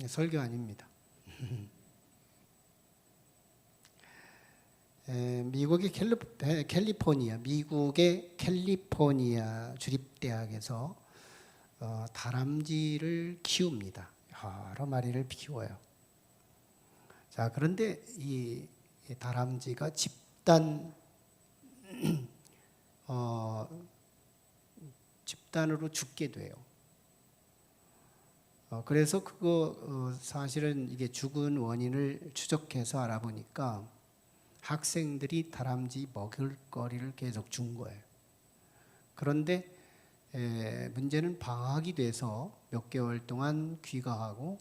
설교 아닙니다. 미국의 캘리포니아 주립대학에서 다람쥐를 키웁니다. 여러 마리를 키워요. 자, 그런데 이 다람쥐가 집단으로 죽게 돼요. 그래서 사실은 이게 죽은 원인을 추적해서 알아보니까 학생들이 다람쥐 먹을 거리를 계속 준 거예요. 그런데 문제는 방학이 돼서 몇 개월 동안 귀가하고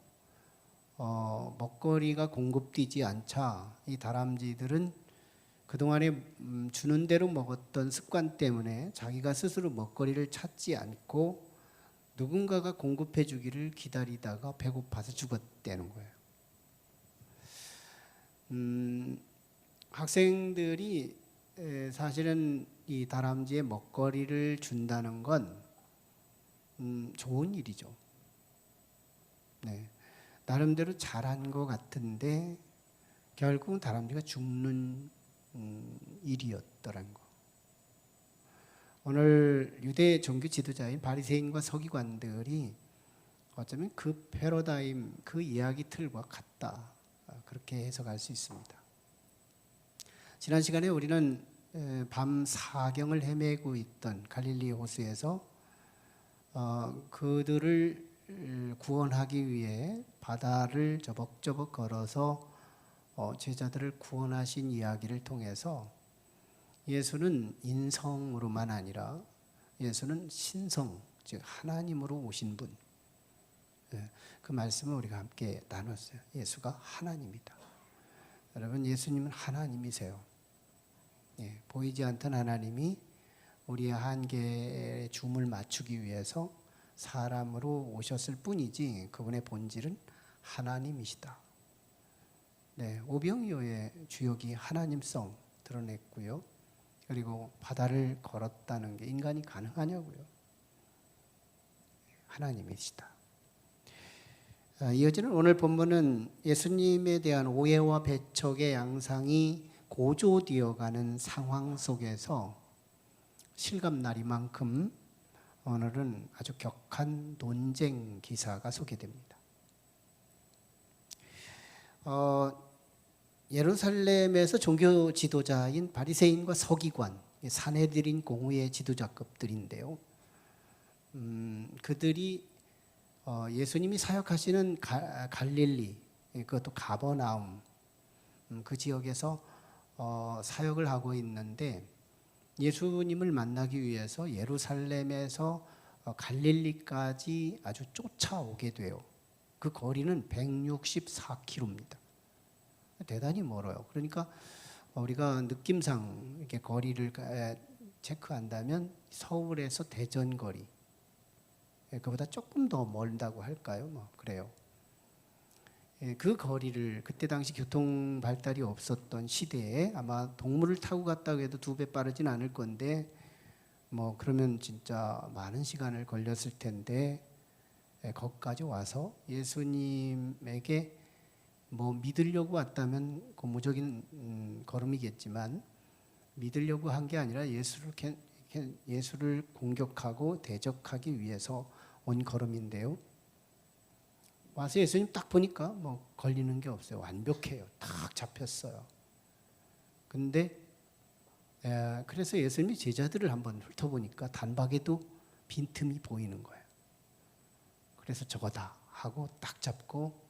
먹거리가 공급되지 않자 이 다람쥐들은 그동안에 주는 대로 먹었던 습관 때문에 자기가 스스로 먹거리를 찾지 않고 누군가가 공급해 주기를 기다리다가 배고파서 죽었다는 거예요. 학생들이 사실은 이 다람쥐의 먹거리를 준다는 건 좋은 일이죠. 네. 나름대로 잘한 것 같은데 결국은 다람쥐가 죽는 일이었더란 거. 오늘 유대 종교 지도자인 바리새인과 서기관들이 어쩌면 그 패러다임, 그 이야기 틀과 같다. 그렇게 해석할 수 있습니다. 지난 시간에 우리는 밤 사경을 헤매고 있던 갈릴리 호수에서 그들을 구원하기 위해 바다를 저벅저벅 걸어서 제자들을 구원하신 이야기를 통해서 예수는 인성으로만 아니라 예수는 신성, 즉 하나님으로 오신 분, 그 말씀을 우리가 함께 나눴어요. 예수가 하나님이다. 여러분, 예수님은 하나님이세요. 보이지 않던 하나님이 우리의 한계에 줌을 맞추기 위해서 사람으로 오셨을 뿐이지 그분의 본질은 하나님이시다. 오병이어의 주역이 하나님성 드러냈고요. 그리고 바다를 걸었다는 게 인간이 가능하냐고요. 하나님이시다. 이어지는 오늘 본문은 예수님에 대한 오해와 배척의 양상이 고조되어가는 상황 속에서 실감나리만큼 오늘은 아주 격한 논쟁 기사가 소개됩니다. 예루살렘에서 종교 지도자인 바리새인과 서기관, 산헤드린 공회의 지도자급들인데요. 그들이 예수님이 사역하시는 갈릴리, 그것도 가버나움, 그 지역에서 사역을 하고 있는데 예수님을 만나기 위해서 예루살렘에서 갈릴리까지 아주 쫓아오게 돼요. 그 거리는 164km입니다. 대단히 멀어요. 그러니까 우리가 느낌상 이렇게 거리를 체크한다면 서울에서 대전 거리, 그보다 조금 더 멀다고 할까요? 그래요. 그 거리를 그때 당시 교통 발달이 없었던 시대에 아마 동물을 타고 갔다고 해도 2배 빠르진 않을 건데 그러면 진짜 많은 시간을 걸렸을 텐데 거기까지 와서 예수님에게 믿으려고 왔다면 고무적인 걸음이겠지만 믿으려고 한 게 아니라 예수를 공격하고 대적하기 위해서 온 걸음인데요. 와서 예수님 딱 보니까 걸리는 게 없어요. 완벽해요. 딱 잡혔어요. 근데 그래서 예수님이 제자들을 한번 훑어보니까 단박에도 빈틈이 보이는 거예요. 그래서 저거다 하고 딱 잡고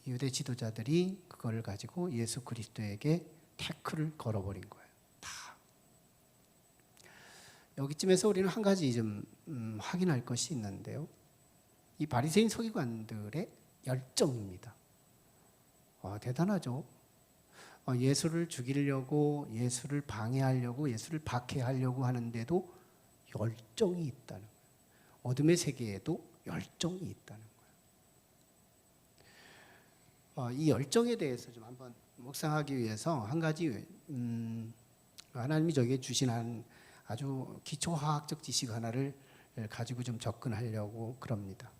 유대 지도자들이 그걸 가지고 예수 그리스도에게 태클을 걸어버린 거예요. 다. 여기쯤에서 우리는 한 가지 좀 확인할 것이 있는데요. 이 바리새인 서기관들의 열정입니다. 대단하죠. 예수를 죽이려고, 예수를 방해하려고, 예수를 박해하려고 하는데도 열정이 있다는 거예요. 어둠의 세계에도 열정이 있다는 거예요. 이 열정에 대해서 좀 한번 묵상하기 위해서 한 가지 하나님이 저에게 주신 한 아주 기초화학적 지식 하나를 가지고 좀 접근하려고 그럽니다.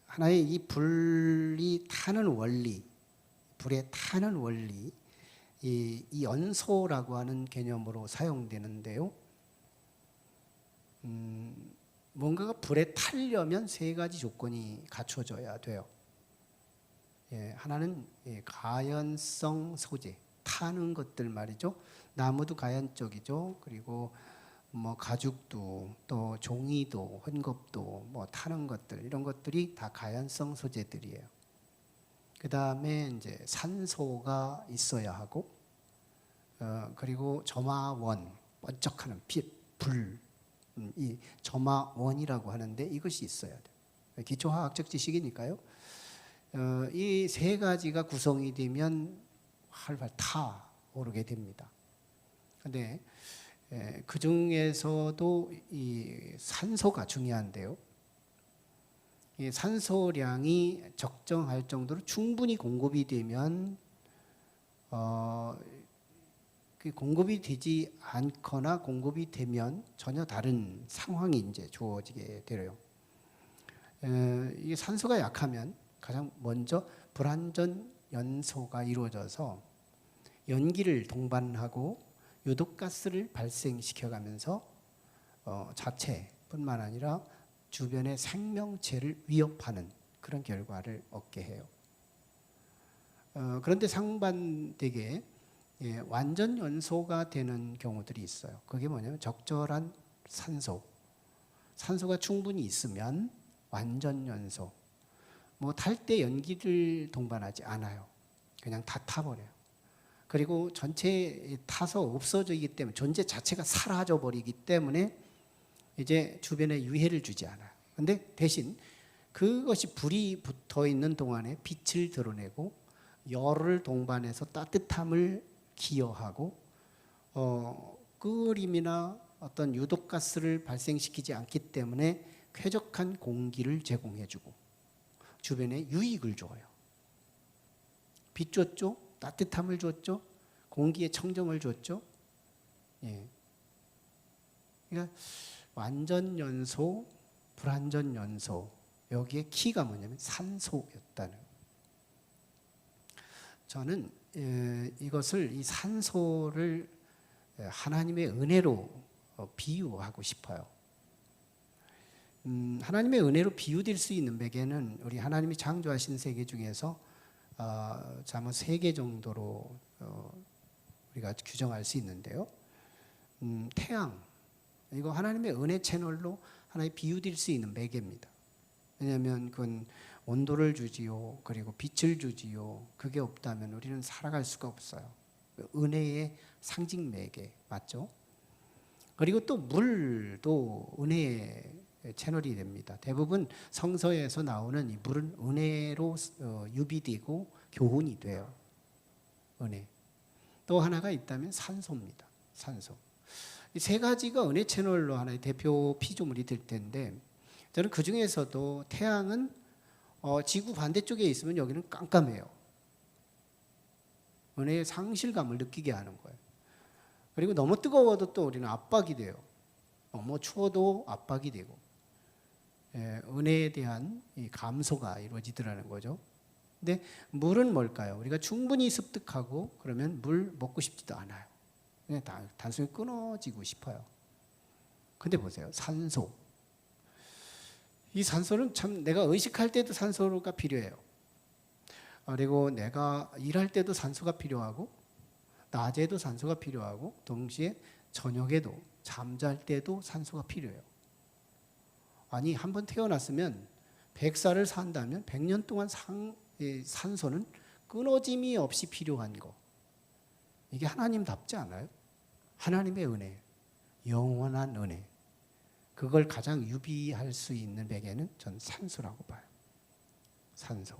하나의 이 불이 타는 원리, 불에 타는 원리, 이 연소라고 하는 개념으로 사용되는데요. 뭔가가 불에 타려면 세 가지 조건이 갖춰져야 돼요. 하나는 가연성 소재, 타는 것들 말이죠. 나무도 가연적이죠. 그리고 뭐 가죽도 또 종이도 헝겊도 뭐 타는 것들, 이런 것들이 다 가연성 소재들이에요. 그 다음에 이제 산소가 있어야 하고, 그리고 점화원, 번쩍하는 불, 이 점화원이라고 하는데 이것이 있어야 돼요. 기초화학적 지식이니까요. 이 세 가지가 구성이 되면 활활 타오르게 됩니다. 근데 그 중에서도 이 산소가 중요한데요. 이 산소량이 적정할 정도로 충분히 공급이 되면 그 공급이 되지 않거나 공급이 되면 전혀 다른 상황이 이제 주어지게 되어요. 이 산소가 약하면 가장 먼저 불완전 연소가 이루어져서 연기를 동반하고 유독가스를 발생시켜가면서 자체뿐만 아니라 주변의 생명체를 위협하는 그런 결과를 얻게 해요. 그런데 상반되게 완전 연소가 되는 경우들이 있어요. 그게 뭐냐면 적절한 산소가 충분히 있으면 완전 연소. 뭐 탈 때 연기를 동반하지 않아요. 그냥 다 타버려요. 그리고 전체에 타서 없어지기 때문에 존재 자체가 사라져 버리기 때문에 이제 주변에 유해를 주지 않아요. 근데 대신 그것이 불이 붙어 있는 동안에 빛을 드러내고 열을 동반해서 따뜻함을 기여하고 끓임이나 어떤 유독가스를 발생시키지 않기 때문에 쾌적한 공기를 제공해주고 주변에 유익을 줘요. 빛 줬죠? 따뜻함을 줬죠? 공기에 청정을 줬죠? 그러니까 완전 연소, 불완전 연소, 여기에 키가 뭐냐면 산소였다는. 저는 이것을, 이 산소를 하나님의 은혜로 비유하고 싶어요. 하나님의 은혜로 비유될 수 있는 베개는 우리 하나님이 창조하신 세계 중에서 아마 3개 정도로 우리가 규정할 수 있는데요. 태양, 이거 하나님의 은혜 채널로 하나의 비유될 수 있는 매개입니다. 왜냐하면 그건 온도를 주지요, 그리고 빛을 주지요. 그게 없다면 우리는 살아갈 수가 없어요. 은혜의 상징 매개 맞죠? 그리고 또 물도 은혜의 채널이 됩니다. 대부분 성서에서 나오는 이 물은 은혜로 유비되고 교훈이 돼요. 은혜. 또 하나가 있다면 산소입니다. 산소. 이 세 가지가 은혜 채널로 하나의 대표 피조물이 될 텐데, 저는 그 중에서도 태양은 지구 반대쪽에 있으면 여기는 깜깜해요. 은혜의 상실감을 느끼게 하는 거예요. 그리고 너무 뜨거워도 또 우리는 압박이 돼요. 너무 추워도 압박이 되고, 은혜에 대한 이 감소가 이루어지더라는 거죠. 근데 물은 뭘까요? 우리가 충분히 습득하고 그러면 물 먹고 싶지도 않아요. 그냥 단순히 끊어지고 싶어요. 근데 보세요, 산소. 이 산소는 참 내가 의식할 때도 산소가 필요해요. 그리고 내가 일할 때도 산소가 필요하고, 낮에도 산소가 필요하고, 동시에 저녁에도 잠잘 때도 산소가 필요해요. 아니, 한번 태어났으면 100살을 산다면 100년 동안 산소는 끊어짐이 없이 필요한 거. 이게 하나님답지 않아요? 하나님의 은혜, 영원한 은혜. 그걸 가장 유비할 수 있는 베개는 전 산소라고 봐요. 산소.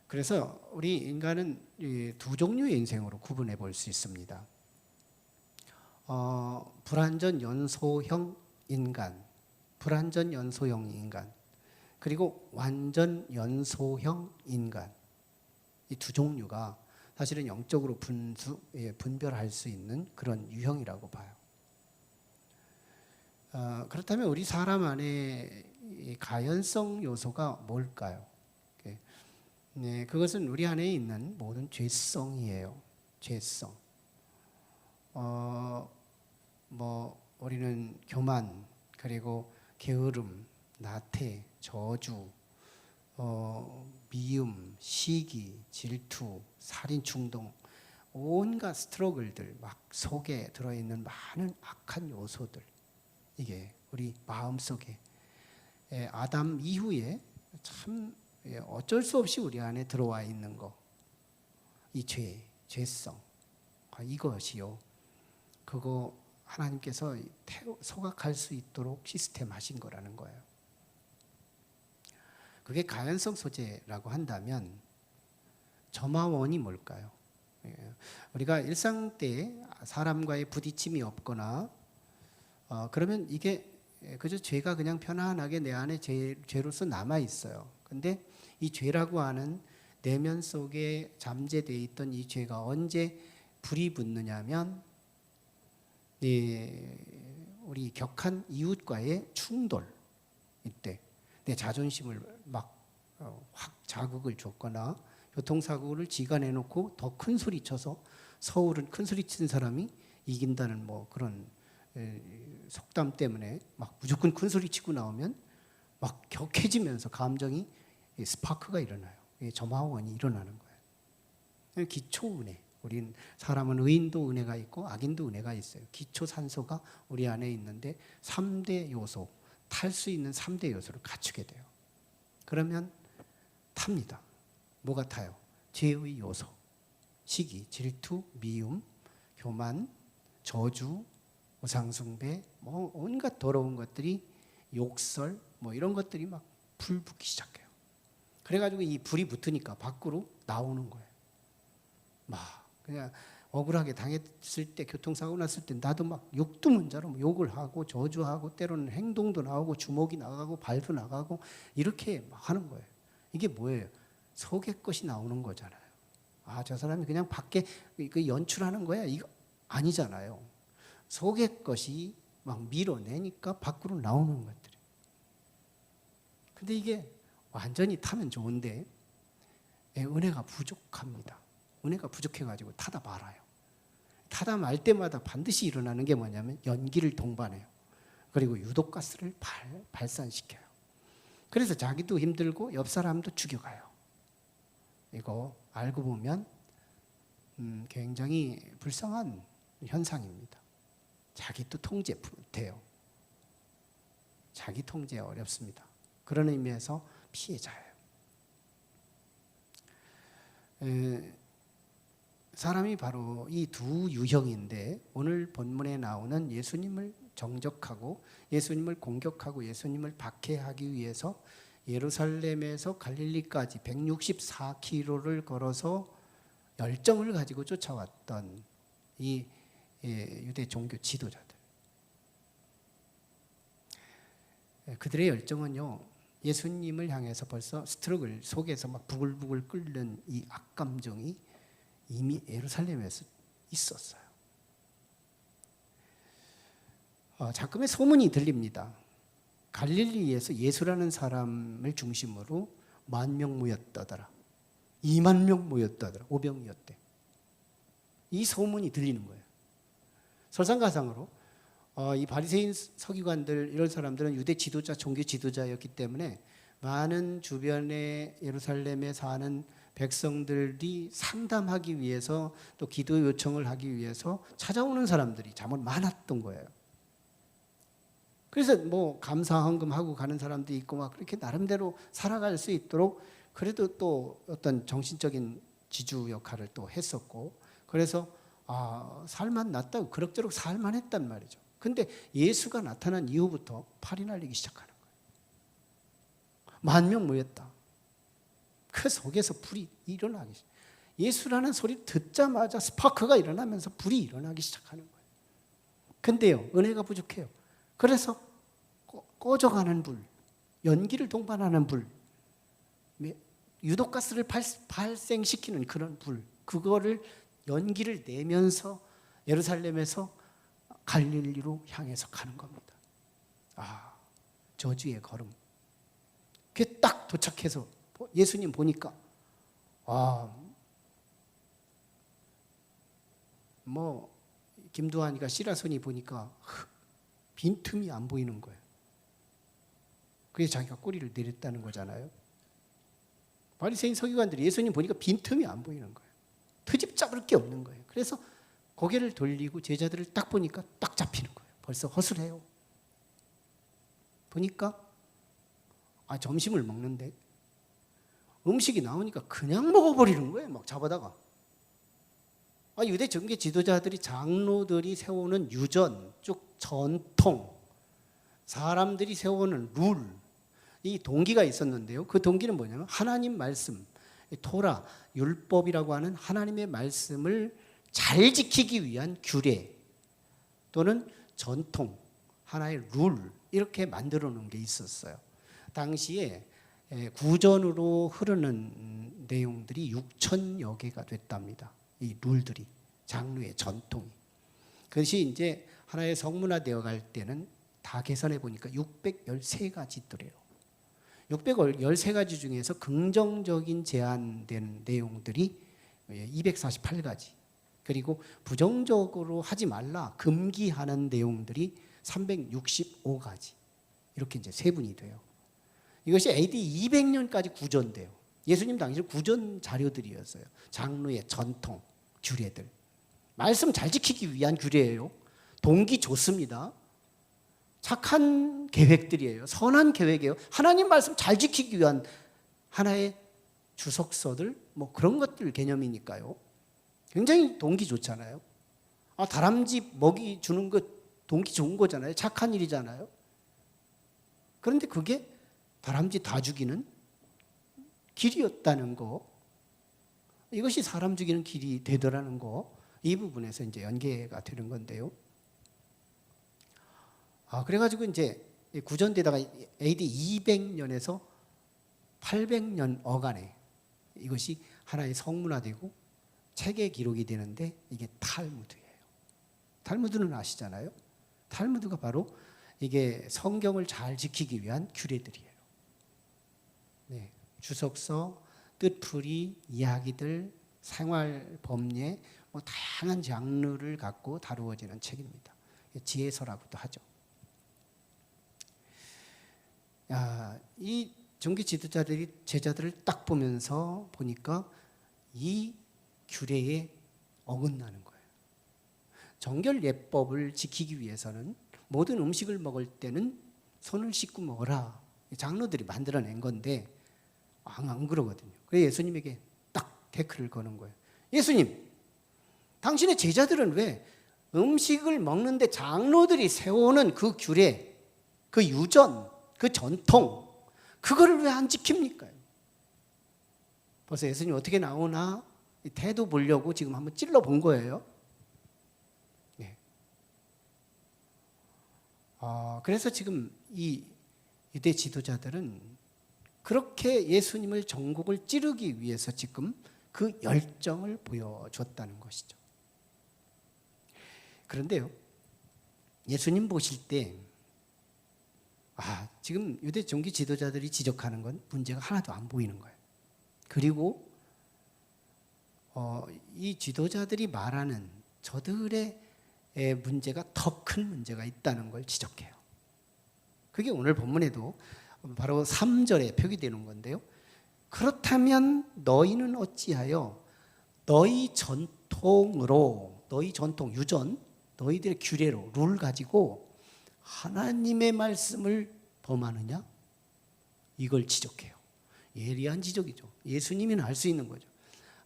그래서 우리 인간은 두 종류의 인생으로 구분해 볼 수 있습니다. 불완전 연소형 인간, 불완전 연소형 인간, 그리고 완전 연소형 인간. 이 두 종류가 사실은 영적으로 분별할 수 있는 그런 유형이라고 봐요. 그렇다면 우리 사람 안에 이 가연성 요소가 뭘까요? 네, 그것은 우리 안에 있는 모든 죄성이에요. 죄성. 우리는 교만, 그리고 게으름, 나태, 저주, 미움, 시기, 질투, 살인 충동, 온갖 스트러글들 막 속에 들어있는 많은 악한 요소들, 이게 우리 마음속에 아담 이후에 참 어쩔 수 없이 우리 안에 들어와 있는 거, 이 죄성, 이것이요, 그거 하나님께서 소각할 수 있도록 시스템 하신 거라는 거예요. 그게 가연성 소재라고 한다면 점화원이 뭘까요? 우리가 일상 때 사람과의 부딪힘이 없거나 그러면 이게 그저 죄가 그냥 편안하게 내 안에 죄로서 남아 있어요. 근데 이 죄라고 하는 내면 속에 잠재되어 있던 이 죄가 언제 불이 붙느냐면 우리 격한 이웃과의 충돌, 이때 내 자존심을 막 확 자극을 줬거나 교통사고를 지가 내놓고 더 큰 소리 쳐서 서울은 큰 소리 치는 사람이 이긴다는 뭐 그런 속담 때문에 막 무조건 큰 소리 치고 나오면 막 격해지면서 감정이 스파크가 일어나요. 점화원이 일어나는 거예요. 기초 은혜. 우린 사람은 의인도 은혜가 있고 악인도 은혜가 있어요. 기초 산소가 우리 안에 있는데 3대 요소, 탈 수 있는 3대 요소를 갖추게 돼요. 그러면 탑니다. 뭐가 타요? 죄의 요소. 시기, 질투, 미움, 교만, 저주, 우상숭배, 뭐 온갖 더러운 것들이, 욕설, 뭐 이런 것들이 막 불 붙기 시작해요. 그래가지고 이 불이 붙으니까 밖으로 나오는 거예요. 막 그냥 억울하게 당했을 때, 교통사고 났을 때 나도 막 욕도 문자로 욕을 하고 저주하고 때로는 행동도 나오고 주먹이 나가고 발도 나가고 이렇게 막 하는 거예요. 이게 뭐예요? 속의 것이 나오는 거잖아요. 아, 저 사람이 그냥 밖에 그 연출하는 거야? 이거 아니잖아요. 속의 것이 막 밀어내니까 밖으로 나오는 것들이에요. 근데 이게 완전히 타면 좋은데 은혜가 부족합니다. 은혜가 부족해가지고 타다 말아요. 타다 말 때마다 반드시 일어나는 게 뭐냐면 연기를 동반해요. 그리고 유독가스를 발산시켜요. 그래서 자기도 힘들고 옆 사람도 죽여가요. 이거 알고 보면 굉장히 불쌍한 현상입니다. 자기도 통제 못해요. 자기 통제 어렵습니다. 그런 의미에서 피해자예요. 사람이 바로 이 두 유형인데 오늘 본문에 나오는 예수님을 정적하고 예수님을 공격하고 예수님을 박해하기 위해서 예루살렘에서 갈릴리까지 164km를 걸어서 열정을 가지고 쫓아왔던 이 유대 종교 지도자들. 그들의 열정은요, 예수님을 향해서 벌써 스트러글 속에서 막 부글부글 끓는 이 악감정이 이미 예루살렘에서 있었어요. 자금의 소문이 들립니다. 갈릴리에서 예수라는 사람을 중심으로 10,000명 모였다더라. 20,000명 모였다더라. 오병이었대. 이 소문이 들리는 거예요. 설상가상으로 이 바리새인 서기관들 이런 사람들은 유대 지도자, 종교 지도자였기 때문에 많은 주변의 예루살렘에 사는 백성들이 상담하기 위해서 또 기도 요청을 하기 위해서 찾아오는 사람들이 정말 많았던 거예요. 그래서 뭐 감사 헌금하고 가는 사람도 있고 막 그렇게 나름대로 살아갈 수 있도록 그래도 또 어떤 정신적인 지주 역할을 또 했었고, 그래서 살만 났다고 그럭저럭 살만 했단 말이죠. 근데 예수가 나타난 이후부터 팔이 날리기 시작하는 거예요. 10,000명 모였다. 그 속에서 불이 일어나기 시작해요. 예수라는 소리 듣자마자 스파크가 일어나면서 불이 일어나기 시작하는 거예요. 근데요, 은혜가 부족해요. 그래서 꺼져가는 불, 연기를 동반하는 불, 유독가스를 발생시키는 그런 불, 그거를 연기를 내면서 예루살렘에서 갈릴리로 향해서 가는 겁니다. 저주의 걸음, 그게 딱 도착해서 예수님 보니까 뭐 김두한이가 시라손이 보니까 빈틈이 안 보이는 거예요. 그래서 자기가 꼬리를 내렸다는 거잖아요. 바리새인 서기관들이 예수님 보니까 빈틈이 안 보이는 거예요. 트집 잡을 게 없는 거예요. 그래서 고개를 돌리고 제자들을 딱 보니까 딱 잡히는 거예요. 벌써 허술해요. 보니까 점심을 먹는데 음식이 나오니까 그냥 먹어버리는 거예요. 막 잡아다가. 유대 정계 지도자들이 장로들이 세우는 유전, 쭉 전통, 사람들이 세우는 룰, 이 동기가 있었는데요. 그 동기는 뭐냐면 하나님 말씀, 토라, 율법이라고 하는 하나님의 말씀을 잘 지키기 위한 규례 또는 전통, 하나의 룰 이렇게 만들어 놓은 게 있었어요. 당시에 구전으로 흐르는 내용들이 6천여 개가 됐답니다. 이 룰들이, 장로의 전통이. 그것이 이제 하나의 성문화되어 갈 때는 다 계산해 보니까 613가지 있더래요. 613가지 중에서 긍정적인 제한된 내용들이 248가지. 그리고 부정적으로 하지 말라 금기하는 내용들이 365가지. 이렇게 이제 세분이 돼요. 이것이 AD 200년까지 구전돼요. 예수님 당시 구전 자료들이었어요. 장로의 전통, 규례들. 말씀 잘 지키기 위한 규례예요. 동기 좋습니다. 착한 계획들이에요. 선한 계획이에요. 하나님 말씀 잘 지키기 위한 하나의 주석서들, 뭐 그런 것들 개념이니까요. 굉장히 동기 좋잖아요. 다람쥐 먹이 주는 것 동기 좋은 거잖아요. 착한 일이잖아요. 그런데 그게 다람쥐 다 죽이는 길이었다는 거, 이것이 사람 죽이는 길이 되더라는 거, 이 부분에서 이제 연계가 되는 건데요. 그래가지고 이제 구전되다가 AD 200년에서 800년 어간에 이것이 하나의 성문화되고 책에 기록이 되는데 이게 탈무드예요. 탈무드는 아시잖아요. 탈무드가 바로 이게 성경을 잘 지키기 위한 규례들이에요. 네, 주석서, 뜻풀이, 이야기들, 생활 법례, 뭐 다양한 장르를 갖고 다루어지는 책입니다. 지혜서라고도 하죠. 이 종교 지도자들이 제자들을 딱 보니까 이 규례에 어긋나는 거예요. 정결 예법을 지키기 위해서는 모든 음식을 먹을 때는 손을 씻고 먹어라. 장로들이 만들어낸 건데 안 그러거든요. 그래서 예수님에게 딱 태클을 거는 거예요. 예수님, 당신의 제자들은 왜 음식을 먹는데 장로들이 세우는 그 규례, 그 유전, 그 전통, 그거를 왜 안 지킵니까? 벌써 예수님 어떻게 나오나 태도 보려고 지금 한번 찔러본 거예요. 네. 그래서 지금 이 유대 지도자들은 그렇게 예수님을 정곡을 찌르기 위해서 지금 그 열정을 보여줬다는 것이죠. 그런데요, 예수님 보실 때 지금 유대 종교 지도자들이 지적하는 건 문제가 하나도 안 보이는 거예요. 그리고 이 지도자들이 말하는 저들의 문제가 더 큰 문제가 있다는 걸 지적해요. 그게 오늘 본문에도 바로 3절에 표기되는 건데요. 그렇다면 너희는 어찌하여 너희 전통으로, 너희 전통, 유전, 너희들의 규례로, 룰 가지고 하나님의 말씀을 범하느냐? 이걸 지적해요. 예리한 지적이죠. 예수님이나 할 수 있는 거죠.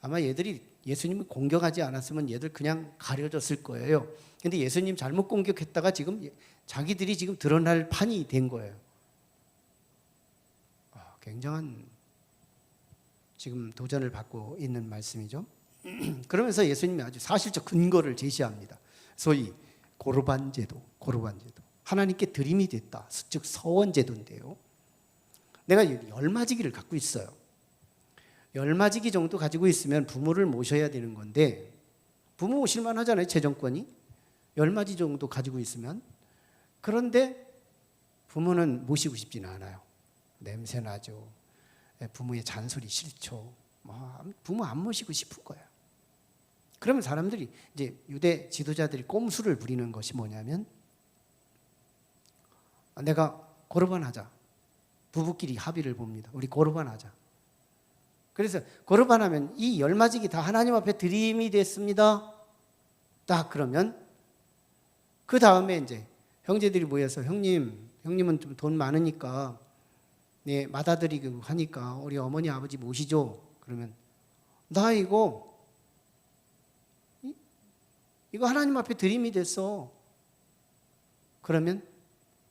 아마 얘들이 예수님을 공격하지 않았으면 얘들 그냥 가려졌을 거예요. 근데 예수님 잘못 공격했다가 지금 자기들이 지금 드러날 판이 된 거예요. 굉장한 지금 도전을 받고 있는 말씀이죠. 그러면서 예수님이 아주 사실적 근거를 제시합니다. 소위 고르반 제도. 하나님께 드림이 됐다. 즉 서원제도인데요. 내가 열맞이기를 갖고 있어요. 열맞이기 정도 가지고 있으면 부모를 모셔야 되는 건데 부모 모실만 하잖아요. 재정권이. 열맞이 정도 가지고 있으면. 그런데 부모는 모시고 싶지는 않아요. 냄새 나죠. 부모의 잔소리 싫죠. 부모 안 모시고 싶은 거야. 그러면 사람들이 이제 유대 지도자들이 꼼수를 부리는 것이 뭐냐면 내가 고르반하자. 부부끼리 합의를 봅니다. 우리 고르반하자. 그래서 고르반하면 이 열마직이 다 하나님 앞에 드림이 됐습니다. 딱 그러면 그 다음에 이제 형제들이 모여서 형님은 좀 돈 많으니까 네, 맏아들이고 하니까 우리 어머니 아버지 모시죠. 그러면 나 이거 하나님 앞에 드림이 됐어. 그러면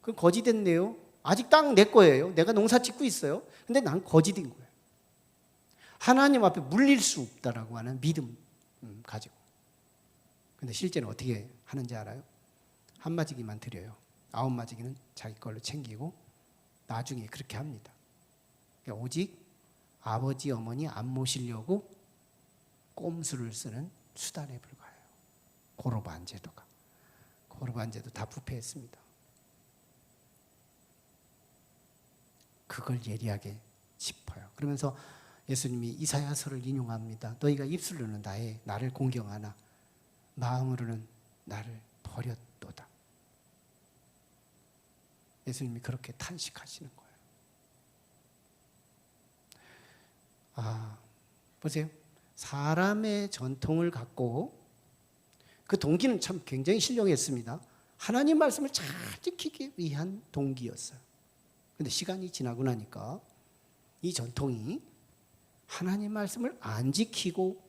그 거지됐네요. 아직 땅 내 거예요. 내가 농사 짓고 있어요. 근데 난 거지된 거예요. 하나님 앞에 물릴 수 없다라고 하는 믿음 가지고. 근데 실제는 어떻게 하는지 알아요? 한 마지기만 드려요. 9마지기는 자기 걸로 챙기고 나중에 그렇게 합니다. 그러니까 오직 아버지 어머니 안 모시려고 꼼수를 쓰는 수단에 불과해요. 고르반 제도가. 고르반 제도 다 부패했습니다. 그걸 예리하게 짚어요. 그러면서 예수님이 이사야서를 인용합니다. 너희가 입술로는 나를 공경하나 마음으로는 나를 버렸도다. 예수님이 그렇게 탄식하시는 거예요. 보세요. 사람의 전통을 갖고 그 동기는 참 굉장히 신령했습니다. 하나님 말씀을 잘 지키기 위한 동기였어요. 근데 시간이 지나고 나니까 이 전통이 하나님 말씀을 안 지키고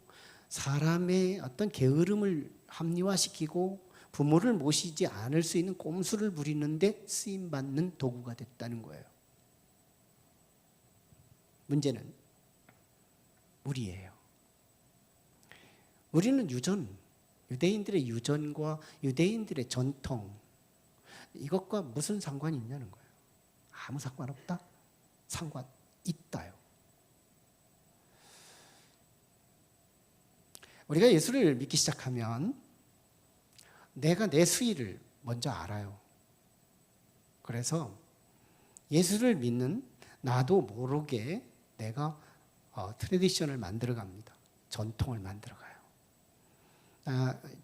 사람의 어떤 게으름을 합리화시키고 부모를 모시지 않을 수 있는 꼼수를 부리는데 쓰임받는 도구가 됐다는 거예요. 문제는 우리예요. 우리는 유대인들의 유전과 유대인들의 전통 이것과 무슨 상관이 있냐는 거예요. 아무 상관없다? 상관 있다요. 우리가 예수를 믿기 시작하면 내가 내 수위를 먼저 알아요. 그래서 예수를 믿는 나도 모르게 내가 트레디션을 만들어갑니다. 전통을 만들어가요.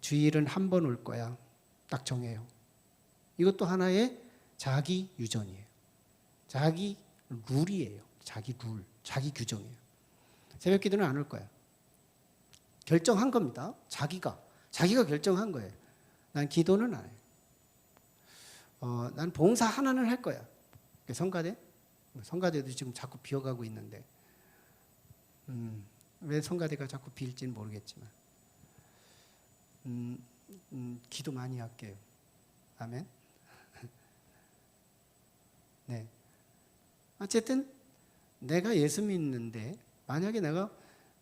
주일은 한 번 올 거야. 딱 정해요. 이것도 하나의 자기 유전이에요. 자기 룰이에요. 자기 룰, 자기 규정이에요. 새벽 기도는 안 올 거야. 결정한 겁니다. 자기가 결정한 거예요. 난 기도는 안 해요. 난 봉사 하나는 할 거야. 성가대도 지금 자꾸 비어가고 있는데 왜 성가대가 자꾸 비일지는 모르겠지만 기도 많이 할게요. 아멘. 네. 어쨌든 내가 예수 믿는데 만약에 내가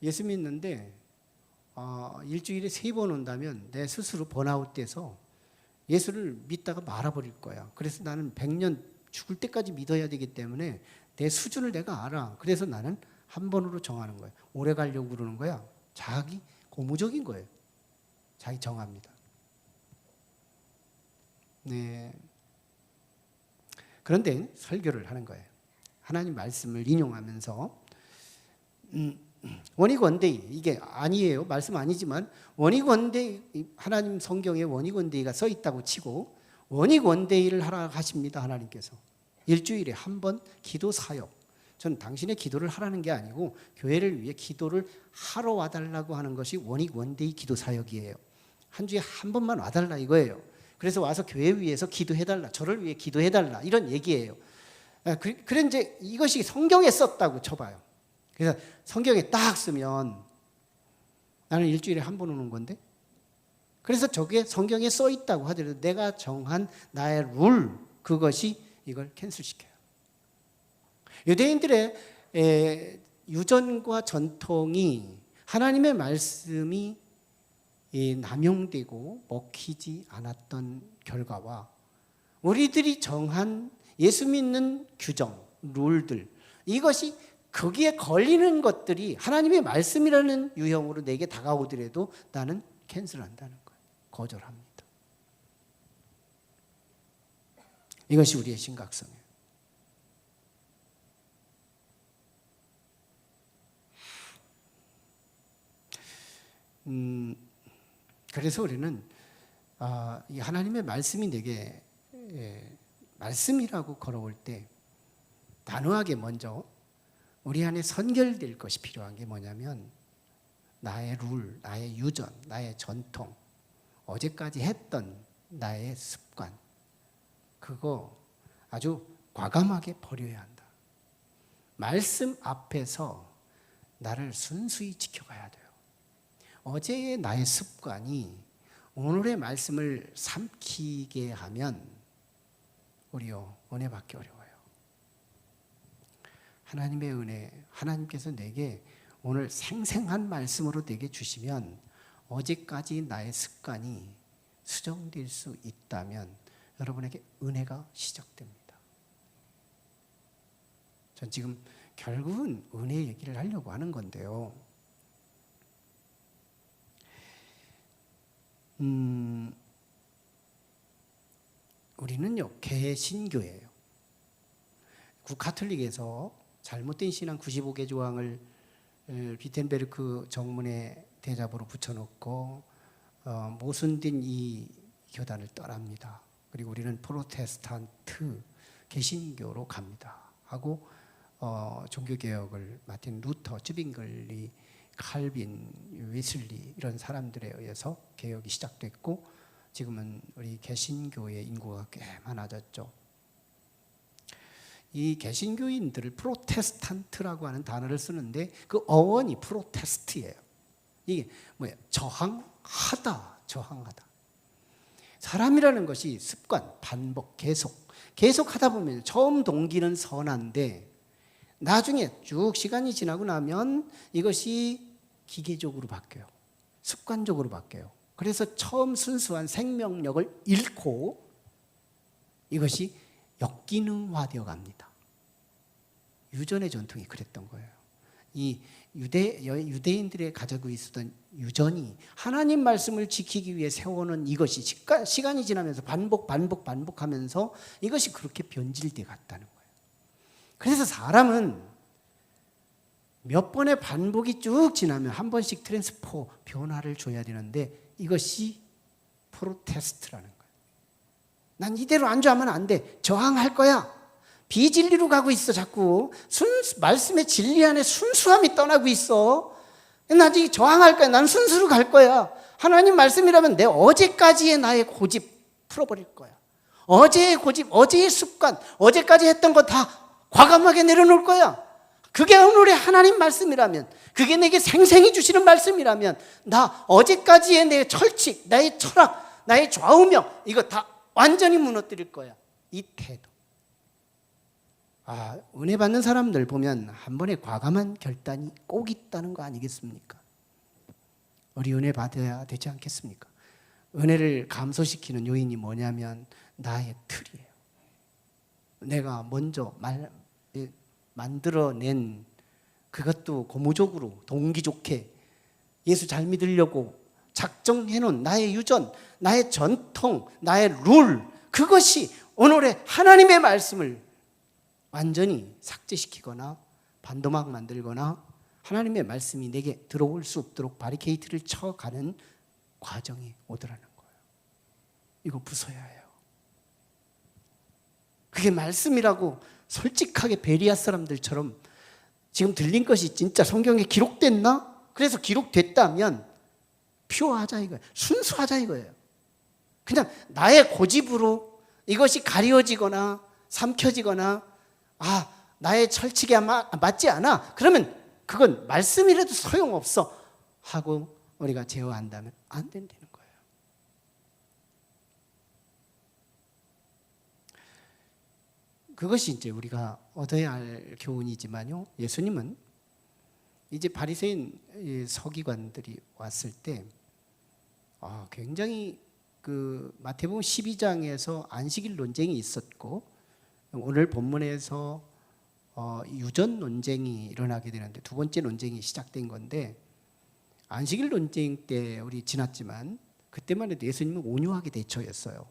예수 믿는데 일주일에 3번 온다면 내 스스로 번아웃돼서 예수를 믿다가 말아버릴 거야. 그래서 나는 100년 죽을 때까지 믿어야 되기 때문에 내 수준을 내가 알아. 그래서 나는 한 번으로 정하는 거예요. 오래 가려고 그러는 거야. 자기 고무적인 거예요. 자기 정합니다. 네. 그런데 설교를 하는 거예요. 하나님 말씀을 인용하면서 원익원대의 이게 아니에요. 말씀 아니지만 원익원대의 하나님 성경에 원익원대의가 써 있다고 치고 원익원대의를 하라 하십니다. 하나님께서 일주일에 한 번 기도 사역. 저는 당신의 기도를 하라는 게 아니고 교회를 위해 기도를 하러 와달라고 하는 것이 원익원대의 기도 사역이에요. 한 주에 한 번만 와달라 이거예요. 그래서 와서 교회 위해서 기도해달라. 저를 위해 기도해달라. 이런 얘기예요. 그래 이제 이것이 성경에 썼다고 쳐봐요. 그래서 성경에 딱 쓰면 나는 일주일에 한 번 오는 건데 그래서 저게 성경에 써 있다고 하더라도 내가 정한 나의 룰 그것이 이걸 캔슬시켜요. 유대인들의 유전과 전통이 하나님의 말씀이 남용되고 먹히지 않았던 결과와 우리들이 정한 예수 믿는 규정, 룰들 이것이 거기에 걸리는 것들이 하나님의 말씀이라는 유형으로 내게 다가오더라도 나는 캔슬한다는 거예요. 거절합니다. 이것이 우리의 심각성이에요. 그래서 우리는 이 하나님의 말씀이 내게 말씀이라고 걸어올 때 단호하게 먼저 우리 안에 선결될 것이 필요한 게 뭐냐면 나의 룰, 나의 유전, 나의 전통, 어제까지 했던 나의 습관, 그거 아주 과감하게 버려야 한다. 말씀 앞에서 나를 순수히 지켜가야 돼요. 어제의 나의 습관이 오늘의 말씀을 삼키게 하면 우리요 은혜 받기 어려워요. 하나님의 은혜, 하나님께서 내게 오늘 생생한 말씀으로 내게 주시면 어제까지 나의 습관이 수정될 수 있다면 여러분에게 은혜가 시작됩니다. 전 지금 결국은 은혜 얘기를 하려고 하는 건데요. 우리는요 개신교예요. 국가톨릭에서 잘못된 신앙 95개 조항을 비텐베르크 정문에 대잡으로 붙여놓고 모순된 이 교단을 떠납니다. 그리고 우리는 프로테스탄트 개신교로 갑니다 하고 종교개혁을 마틴 루터, 쯔빙글리, 칼빈, 웨슬리 이런 사람들에 의해서 개혁이 시작됐고 지금은 우리 개신교의 인구가 꽤 많아졌죠. 이 개신교인들을 프로테스탄트라고 하는 단어를 쓰는데 그 어원이 프로테스트예요. 이게 뭐예요? 저항하다, 저항하다. 사람이라는 것이 습관, 반복, 계속하다 보면 처음 동기는 선한데 나중에 쭉 시간이 지나고 나면 이것이 기계적으로 바뀌어요. 습관적으로 바뀌어요. 그래서 처음 순수한 생명력을 잃고 이것이 역기능화되어 갑니다. 유전의 전통이 그랬던 거예요. 이 유대인들의 가지고 있었던 유전이 하나님 말씀을 지키기 위해 세워놓은 이것이 시간이 지나면서 반복하면서 이것이 그렇게 변질돼 갔다는 거예요. 그래서 사람은 몇 번의 반복이 쭉 지나면 한 번씩 트랜스포 변화를 줘야 되는데 이것이 프로테스트라는 거예요. 난 이대로 안주하면 안 돼. 저항할 거야. 비진리로 가고 있어. 자꾸 말씀의 진리 안에 순수함이 떠나고 있어. 난 지금 저항할 거야. 난 순수로 갈 거야. 하나님 말씀이라면 내 어제까지의 나의 고집 풀어버릴 거야. 어제의 고집, 어제의 습관, 어제까지 했던 거 다 과감하게 내려놓을 거야. 그게 오늘의 하나님 말씀이라면, 그게 내게 생생히 주시는 말씀이라면 나 어제까지의 내 철칙, 나의 철학, 나의 좌우명 이거 다 완전히 무너뜨릴 거야. 이 태도. 은혜 받는 사람들 보면 한 번에 과감한 결단이 꼭 있다는 거 아니겠습니까? 우리 은혜 받아야 되지 않겠습니까? 은혜를 감소시키는 요인이 뭐냐면 나의 틀이에요. 내가 먼저 만들어낸 그것도 고무적으로 동기 좋게 예수 잘 믿으려고 작정해놓은 나의 유전, 나의 전통, 나의 룰, 그것이 오늘의 하나님의 말씀을 완전히 삭제시키거나 반도막 만들거나 하나님의 말씀이 내게 들어올 수 없도록 바리케이트를 쳐가는 과정이 오더라는 거예요. 이거 부숴야 해요. 그게 말씀이라고 솔직하게 베리아 사람들처럼 지금 들린 것이 진짜 성경에 기록됐나? 그래서 기록됐다면 퓨어하자 이거예요. 순수하자 이거예요. 그냥 나의 고집으로 이것이 가려지거나 삼켜지거나 나의 철칙에 맞지 않아. 그러면 그건 말씀이라도 소용없어 하고 우리가 제어한다면 안 된다는 거예요. 그것이 이제 우리가 얻어야 할 교훈이지만요. 예수님은 이제 바리새인 서기관들이 왔을 때 굉장히 그 마태복음 12장에서 안식일 논쟁이 있었고 오늘 본문에서 유전 논쟁이 일어나게 되는데 두 번째 논쟁이 시작된 건데 안식일 논쟁 때 우리 지났지만 그때만 해도 예수님은 온유하게 대처했어요.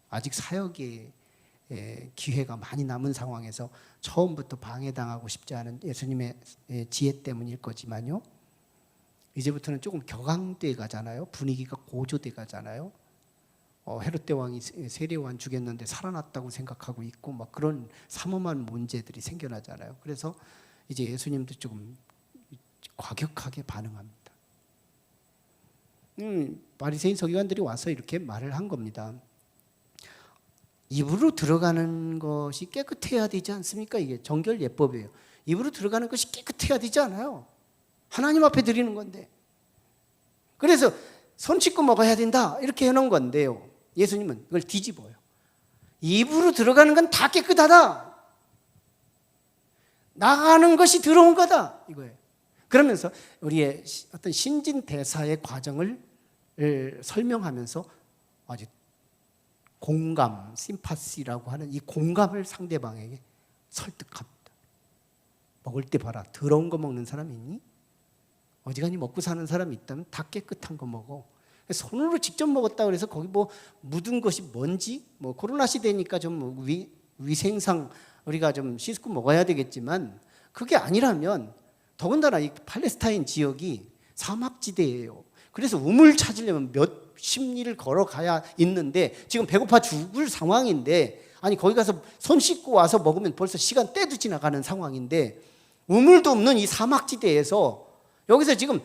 아직 사역의 기회가 많이 남은 상황에서 처음부터 방해당하고 싶지 않은 예수님의 지혜 때문일 거지만요. 이제부터는 조금 격앙돼 가잖아요. 분위기가 고조돼 가잖아요. 헤롯 대왕이 세례요한 죽였는데 살아났다고 생각하고 있고 막 그런 삼엄한 문제들이 생겨나잖아요. 그래서 이제 예수님도 조금 과격하게 반응합니다. 바리새인 서기관들이 와서 이렇게 말을 한 겁니다. 입으로 들어가는 것이 깨끗해야 되지 않습니까? 이게 정결 예법이에요. 입으로 들어가는 것이 깨끗해야 되지 않아요. 하나님 앞에 드리는 건데. 그래서 손 씻고 먹어야 된다 이렇게 해놓은 건데요. 예수님은 그걸 뒤집어요. 입으로 들어가는 건 다 깨끗하다. 나가는 것이 더러운 거다 이거예요. 그러면서 우리의 어떤 신진대사의 과정을 설명하면서 아주 공감, 심파시라고 하는 이 공감을 상대방에게 설득합니다. 먹을 때 봐라. 더러운 거 먹는 사람이 있니? 어지간히 먹고 사는 사람이 있다면 다 깨끗한 거 먹어. 손으로 직접 먹었다 그래서 거기 뭐 묻은 것이 뭔지 뭐 코로나 시대니까 좀 위생상 우리가 좀 씻고 먹어야 되겠지만 그게 아니라면 더군다나 이 팔레스타인 지역이 사막지대예요. 그래서 우물 찾으려면 몇십 리를 걸어가야 있는데 지금 배고파 죽을 상황인데 아니 거기 가서 손 씻고 와서 먹으면 벌써 시간 때도 지나가는 상황인데 우물도 없는 이 사막지대에서 여기서 지금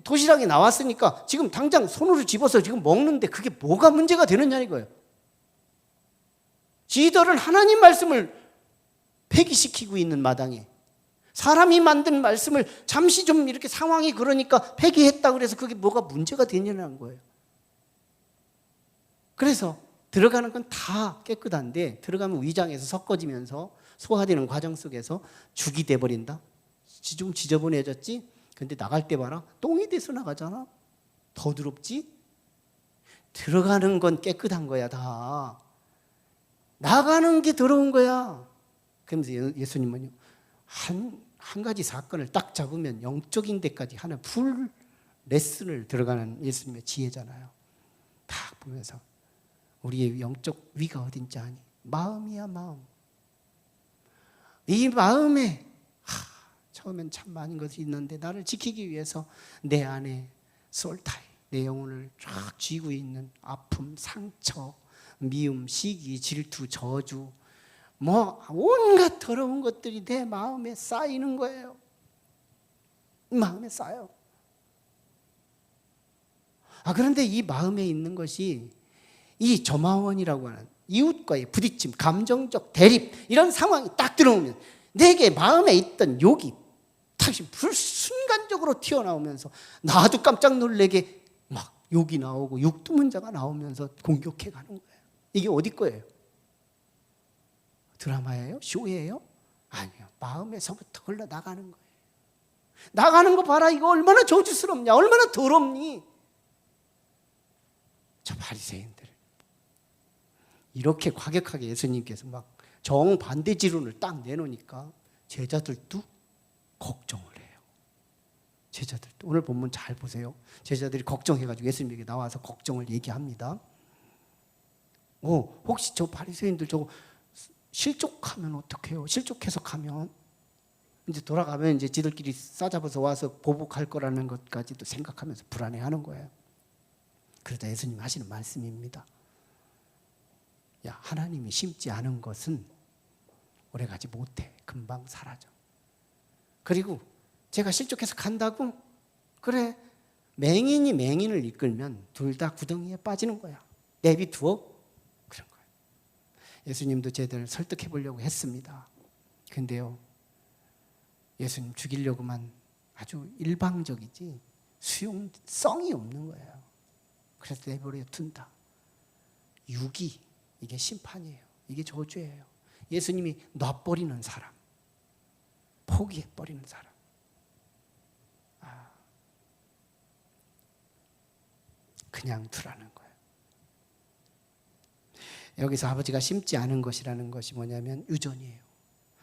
도시락이 나왔으니까 지금 당장 손으로 집어서 지금 먹는데 그게 뭐가 문제가 되느냐 이거예요. 지들은 하나님 말씀을 폐기시키고 있는 마당에 사람이 만든 말씀을 잠시 좀 이렇게 상황이 그러니까 폐기했다 그래서 그게 뭐가 문제가 되냐는 거예요. 그래서 들어가는 건 다 깨끗한데 들어가면 위장에서 섞어지면서 소화되는 과정 속에서 죽이 돼버린다. 좀 지저분해졌지? 근데 나갈 때 봐라. 똥이 돼서 나가잖아. 더 더럽지? 들어가는 건 깨끗한 거야 다. 나가는 게 더러운 거야. 그러면서 예수님은요. 한 가지 사건을 딱 잡으면 영적인 데까지 하는 풀 레슨을 들어가는 예수님의 지혜잖아요. 딱 보면서 우리의 영적 위가 어딘지 아니? 마음이야 마음. 이 마음에 처음엔 참 많은 것이 있는데 나를 지키기 위해서 내 안에 솔타이 내 영혼을 쫙 쥐고 있는 아픔, 상처, 미움, 시기, 질투, 저주 뭐 온갖 더러운 것들이 내 마음에 쌓이는 거예요. 마음에 쌓여. 그런데 이 마음에 있는 것이 이 저마원이라고 하는 이웃과의 부딪힘, 감정적 대립 이런 상황이 딱 들어오면 내게 마음에 있던 욕이 다시 순간적으로 튀어나오면서 나도 깜짝 놀래게 막 욕이 나오고 육두문자가 나오면서 공격해 가는 거예요. 이게 어디 거예요? 드라마예요? 쇼예요? 아니요. 마음에서부터 흘러나가는 거예요. 나가는 거 봐라. 이거 얼마나 저주스럽냐. 얼마나 더럽니. 저 바리새인들 이렇게 과격하게 예수님께서 막 정반대 지론을 딱 내놓으니까 제자들도 걱정을 해요. 제자들도 오늘 본문 잘 보세요. 제자들이 걱정해가지고 예수님에게 나와서 걱정을 얘기합니다. 혹시 저 바리새인들 저거 실족하면 어떡해요? 실족해서 가면 이제 돌아가면 이제 지들끼리 싸잡아서 와서 보복할 거라는 것까지도 생각하면서 불안해하는 거예요. 그러다 예수님 하시는 말씀입니다. 야, 하나님이 심지 않은 것은 오래가지 못해. 금방 사라져. 그리고 제가 실족해서 간다고? 그래. 맹인이 맹인을 이끌면 둘 다 구덩이에 빠지는 거야. 내비두어? 그런 거예요. 예수님도 쟤들 설득해 보려고 했습니다. 근데요, 예수님 죽이려고만 아주 일방적이지 수용성이 없는 거예요. 그래서 내버려 둔다. 유기, 이게 심판이에요. 이게 저주예요. 예수님이 놔버리는 사람, 포기해버리는 사람. 그냥 두라는 거예요. 여기서 아버지가 심지 않은 것이라는 것이 뭐냐면 유전이에요.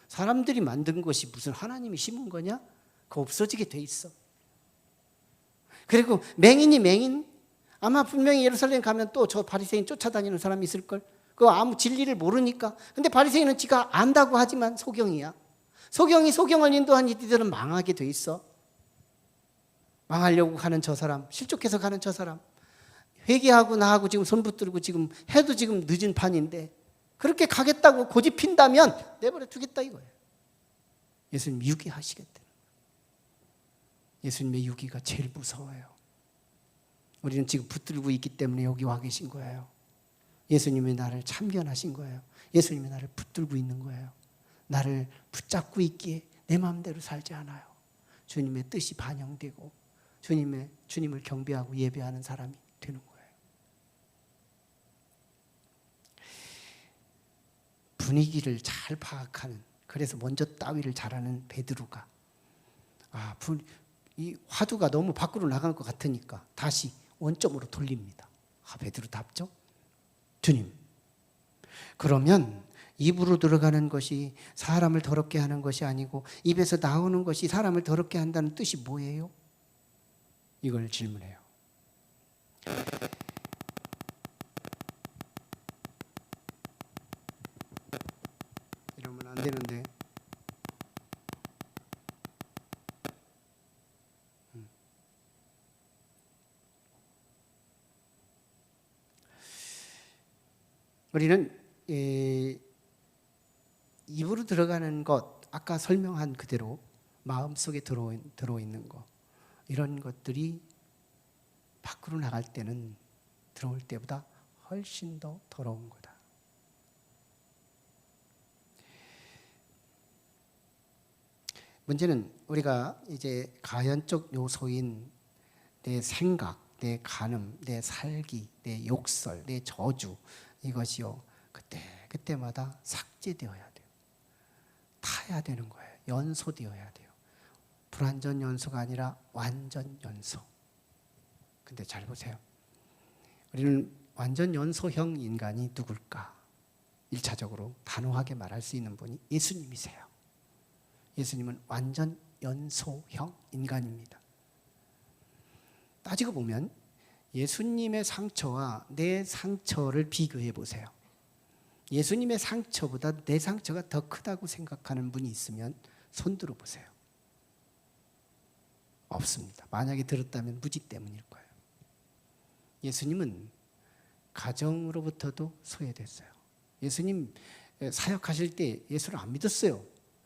사람들이 만든 것이 무슨 하나님이 심은 거냐? 그거 없어지게 돼 있어. 그리고 맹인이 맹인? 아마 분명히 예루살렘 가면 또 저 바리새인 쫓아다니는 사람이 있을걸. 그거 아무 진리를 모르니까. 근데 바리새인은 지가 안다고 하지만 소경이야. 소경이 소경을 인도한 이들은 망하게 돼 있어. 망하려고 가는 저 사람, 실족해서 가는 저 사람, 회개하고 나하고 지금 손 붙들고 지금 해도 지금 늦은 판인데 그렇게 가겠다고 고집 핀다면 내버려 두겠다 이거예요. 예수님 유기하시겠다. 예수님의 유기가 제일 무서워요. 우리는 지금 붙들고 있기 때문에 여기 와 계신 거예요. 예수님이 나를 참견하신 거예요. 예수님이 나를 붙들고 있는 거예요. 나를 붙잡고 있기에 내 마음대로 살지 않아요. 주님의 뜻이 반영되고 주님을 경배하고 예배하는 사람이 되는 거예요. 분위기를 잘 파악하는, 그래서 먼저 따위를 잘하는 베드로가 이 화두가 너무 밖으로 나간 것 같으니까 다시 원점으로 돌립니다. 베드로답죠? 주님, 그러면 입으로 들어가는 것이 사람을 더럽게 하는 것이 아니고 입에서 나오는 것이 사람을 더럽게 한다는 뜻이 뭐예요? 이걸 질문해요. 이러면 안 되는데. 우리는 입으로 들어가는 것, 아까 설명한 그대로 마음속에 들어있는 것, 이런 것들이 밖으로 나갈 때는 들어올 때보다 훨씬 더 더러운 거다. 문제는 우리가 이제 가연적 요소인 내 생각, 내 간음, 내 살기, 내 욕설, 내 저주, 이것이요 그때마다 삭제되어야 돼요. 타야 되는 거예요. 연소되어야 돼요. 불완전 연소가 아니라 완전 연소. 근데 잘 보세요. 우리는 완전 연소형 인간이 누굴까? 1차적으로 단호하게 말할 수 있는 분이 예수님이세요. 예수님은 완전 연소형 인간입니다. 따지고 보면 예수님의 상처와 내 상처를 비교해 보세요. 예수님의 상처보다 내 상처가 더 크다고 생각하는 분이 있으면 손 들어 보세요. 없습니다. 만약에 들었다면 무지 때문일 거예요. 예수님은 가정으로부터도 소외됐어요. 예수님 사역하실 때 예수를 안 믿었어요.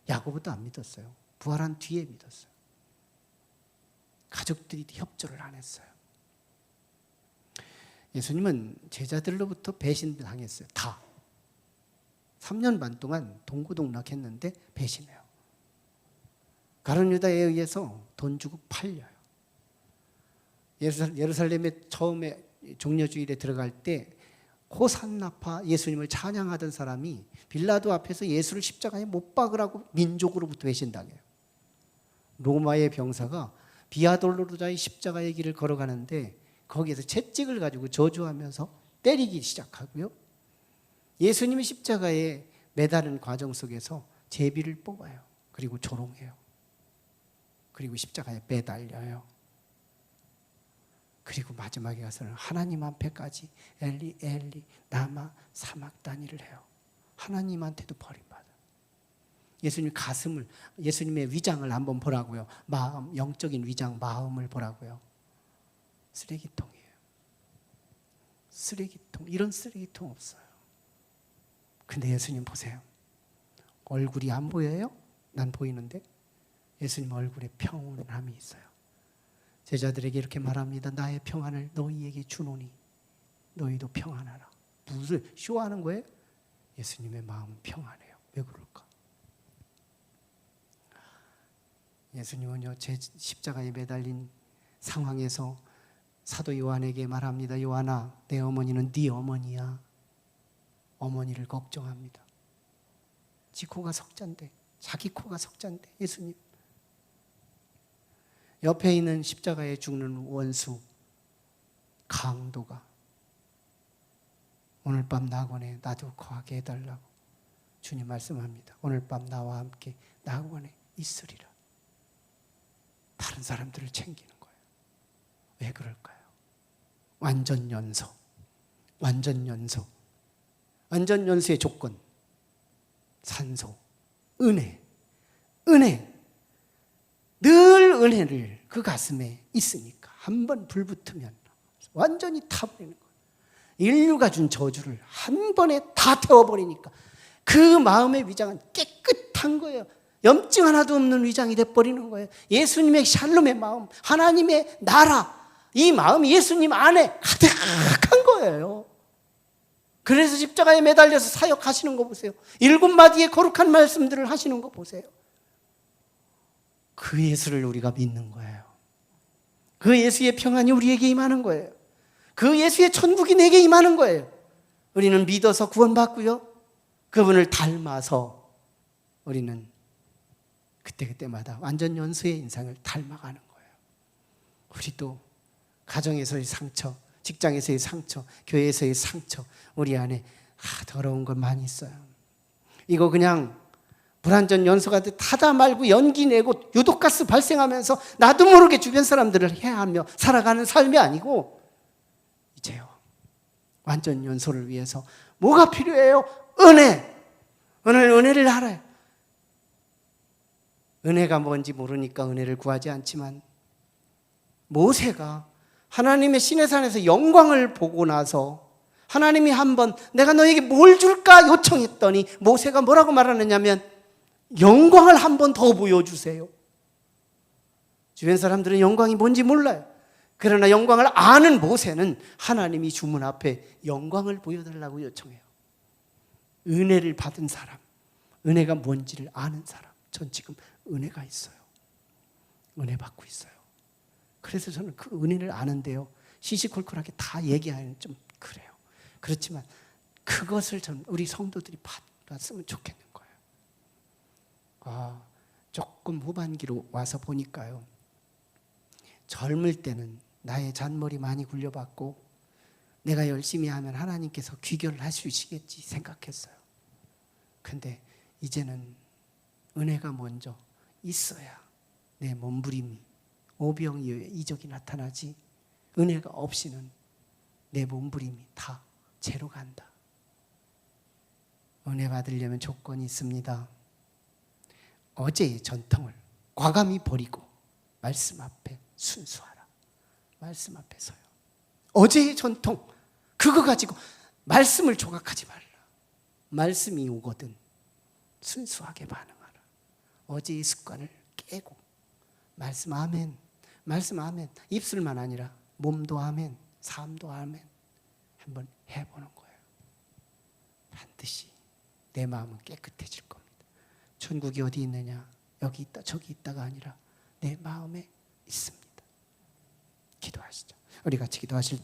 야고보도 안 믿었어요. 부활한 뒤에 믿었어요. 가족들이 협조를 안 했어요. 예수님은 제자들로부터 배신당했어요. 다. 3년 반 동안 동고동락했는데 배신해요. 가룟 유다에 의해서 돈 주고 팔려요. 예루살렘에 처음에 종려주일에 들어갈 때 호산나파 예수님을 찬양하던 사람이 빌라도 앞에서 예수를 십자가에 못 박으라고 민족으로부터 배신당해요. 로마의 병사가 비아돌로르자의 십자가의 길을 걸어가는데 거기에서 채찍을 가지고 저주하면서 때리기 시작하고요. 예수님이 십자가에 매다른 과정 속에서 제비를 뽑아요. 그리고 조롱해요. 그리고 십자가에 매달려요. 그리고 마지막에 가서는 하나님 앞에까지 엘리 엘리 라마 사막다니를 해요. 하나님한테도 버림받아요. 예수님 가슴을, 예수님의 위장을 한번 보라고요. 마음, 영적인 위장, 마음을 보라고요. 쓰레기통이에요. 쓰레기통. 이런 쓰레기통 없어요. 근데 예수님 보세요. 얼굴이 안 보여요? 난 보이는데 예수님 얼굴에 평온함이 있어요. 제자들에게 이렇게 말합니다. 나의 평안을 너희에게 주노니 너희도 평안하라. 무슨 쇼하는 거예요? 예수님의 마음은 평안해요. 왜 그럴까? 예수님은요, 제 십자가에 매달린 상황에서 사도 요한에게 말합니다. 요한아, 내 어머니는 네 어머니야. 어머니를 걱정합니다. 지 코가 석잔데, 자기 코가 석잔데 예수님. 옆에 있는 십자가에 죽는 원수 강도가 오늘 밤 낙원에 나도 거하게 해달라고 주님 말씀합니다. 오늘 밤 나와 함께 낙원에 있으리라. 다른 사람들을 챙기는 거예요. 왜 그럴까요? 완전 연소. 완전 연소. 완전 연소의 조건. 산소. 은혜. 은혜. 늘 은혜를 그 가슴에 있으니까 한 번 불 붙으면 완전히 타버리는 거예요. 인류가 준 저주를 한 번에 다 태워버리니까 그 마음의 위장은 깨끗한 거예요. 염증 하나도 없는 위장이 돼버리는 거예요. 예수님의 샬롬의 마음, 하나님의 나라, 이 마음이 예수님 안에 가득한 거예요. 그래서 십자가에 매달려서 사역하시는 거 보세요. 7마디의 거룩한 말씀들을 하시는 거 보세요. 그 예수를 우리가 믿는 거예요. 그 예수의 평안이 우리에게 임하는 거예요. 그 예수의 천국이 내게 임하는 거예요. 우리는 믿어서 구원받고요, 그분을 닮아서 우리는 그때그때마다 완전 연수의 인상을 닮아가는 거예요. 우리도 가정에서의 상처, 직장에서의 상처, 교회에서의 상처, 우리 안에 더러운 것 많이 있어요. 이거 그냥 불완전 연소가듯 하다 말고 연기 내고 유독가스 발생하면서 나도 모르게 주변 사람들을 해하며 살아가는 삶이 아니고, 이제요, 완전 연소를 위해서 뭐가 필요해요? 은혜. 오늘 은혜를 알아요. 은혜가 뭔지 모르니까 은혜를 구하지 않지만, 모세가 하나님의 시내산에서 영광을 보고 나서 하나님이 한번 내가 너에게 뭘 줄까 요청했더니 모세가 뭐라고 말하느냐면, 영광을 한 번 더 보여주세요. 주변 사람들은 영광이 뭔지 몰라요. 그러나 영광을 아는 모세는 하나님이 주문 앞에 영광을 보여달라고 요청해요. 은혜를 받은 사람, 은혜가 뭔지를 아는 사람, 전 지금 은혜가 있어요. 은혜 받고 있어요. 그래서 저는 그 은혜를 아는데요, 시시콜콜하게 다 얘기하면 좀 그래요. 그렇지만 그것을 전 우리 성도들이 받았으면 좋겠는 거예요. 조금 후반기로 와서 보니까요, 젊을 때는 나의 잔머리 많이 굴려받고 내가 열심히 하면 하나님께서 귀결을 하시겠지 생각했어요. 근데 이제는 은혜가 먼저 있어야 내 몸부림이, 오병이어의 이적이 나타나지, 은혜가 없이는 내 몸부림이 다 제로 간다. 은혜 받으려면 조건이 있습니다. 어제의 전통을 과감히 버리고 말씀 앞에 순수하라. 말씀 앞에 서요. 어제의 전통, 그거 가지고 말씀을 조각하지 말라. 말씀이 오거든 순수하게 반응하라. 어제의 습관을 깨고 말씀 아멘, 말씀 아멘, 입술만 아니라 몸도 아멘, 삶도 아멘 한번 해보는 거예요. 반드시 내 마음은 깨끗해질 겁니다. 천국이 어디 있느냐, 여기 있다 저기 있다가 아니라 내 마음에 있습니다. 기도하시죠. 우리 같이 기도하실